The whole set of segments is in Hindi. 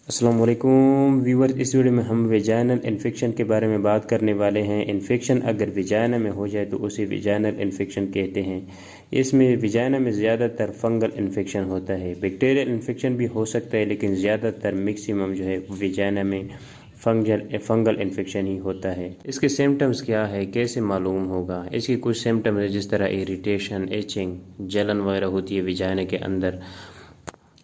अस्सलाम वालेकुम व्यूअर, इस वीडियो में हम विजाइनल इन्फेक्शन के बारे में बात करने वाले हैं। इन्फेक्शन अगर विजाइना में हो जाए तो उसे विजाइनल इन्फेक्शन कहते हैं। इसमें विजाइना में ज़्यादातर फंगल इन्फेक्शन होता है। बैक्टीरियल इन्फेक्शन भी हो सकता है, लेकिन ज़्यादातर मैक्सिमम जो है विजाइना में फंगल इन्फेक्शन ही होता है। इसके सिम्टम्स क्या है, कैसे मालूम होगा? इसके कुछ सिम्टम्स है जिस तरह इरिटेशन, एचिंग, जलन वगैरह होती है विजाइना के अंदर,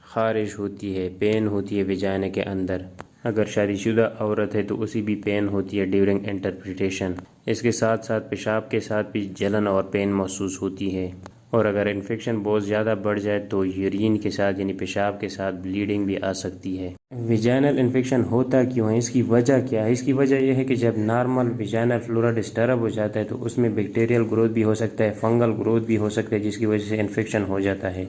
ख़ारिश होती है, पेन होती है विजाइना के अंदर। अगर शादीशुदा औरत है तो उसी भी पेन होती है ड्यूरिंग इंटरप्रिटेशन। इसके साथ साथ पेशाब के साथ भी जलन और पेन महसूस होती है। और अगर इन्फेक्शन बहुत ज़्यादा बढ़ जाए तो यूरिन के साथ यानी पेशाब के साथ ब्लीडिंग भी आ सकती है। विजाइनल इन्फेक्शन होता क्यों है, इसकी वजह क्या है? इसकी वजह यह है कि जब नॉर्मल विजाइनल फ्लोरा डिस्टर्ब हो जाता है तो उसमें बैक्टीरियल ग्रोथ भी हो सकता है, फंगल ग्रोथ भी हो सकता है, जिसकी वजह से इन्फेक्शन हो जाता है।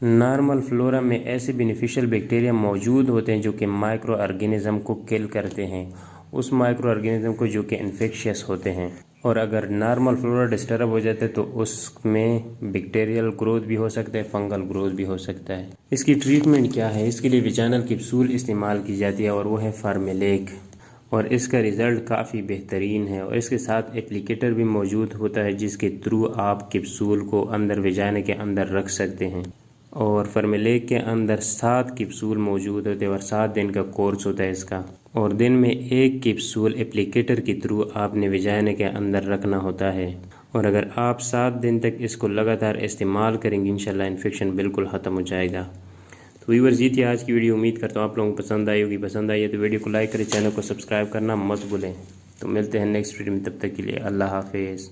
नॉर्मल फ्लोरा में ऐसे बेनिफिशियल बैक्टीरिया मौजूद होते हैं जो कि माइक्रो ऑर्गेनिज्म को किल करते हैं, उस माइक्रो ऑर्गेनिज्म को जो कि इन्फेक्शियस होते हैं। और अगर नॉर्मल फ्लोरा डिस्टर्ब हो जाता है तो उसमें बैक्टीरियल ग्रोथ भी हो सकता है, फंगल ग्रोथ भी हो सकता है। इसकी ट्रीटमेंट क्या है? इसके लिए विजाइनल कैप्सूल इस्तेमाल की जाती है और वो है फार्मेलेक, और इसका रिज़ल्ट काफ़ी बेहतरीन है। और इसके साथ एप्लीकेटर भी मौजूद होता है जिसके थ्रू आप कैप्सूल को अंदर विजाइना के अंदर रख सकते हैं। और फार्मेलेक के अंदर 7 कैप्सूल मौजूद होते हैं और 7 दिन का कोर्स होता है इसका। और दिन में 1 कैप्सूल एप्लीकेटर के थ्रू आपने विजाइना के अंदर रखना होता है। और अगर आप 7 दिन तक इसको लगातार इस्तेमाल करेंगे इंशाल्लाह इन्फेक्शन बिल्कुल ख़त्म हो जाएगा। तो व्यूअर्स, ये थी आज की वीडियो। उम्मीद करता हूँ आप लोगों को पसंद आई होगी। पसंद आई है तो वीडियो को लाइक करें, चैनल को सब्सक्राइब करना मत भूलें। तो मिलते हैं नेक्स्ट वीडियो में, तब तक के लिए अल्लाह हाफिज़।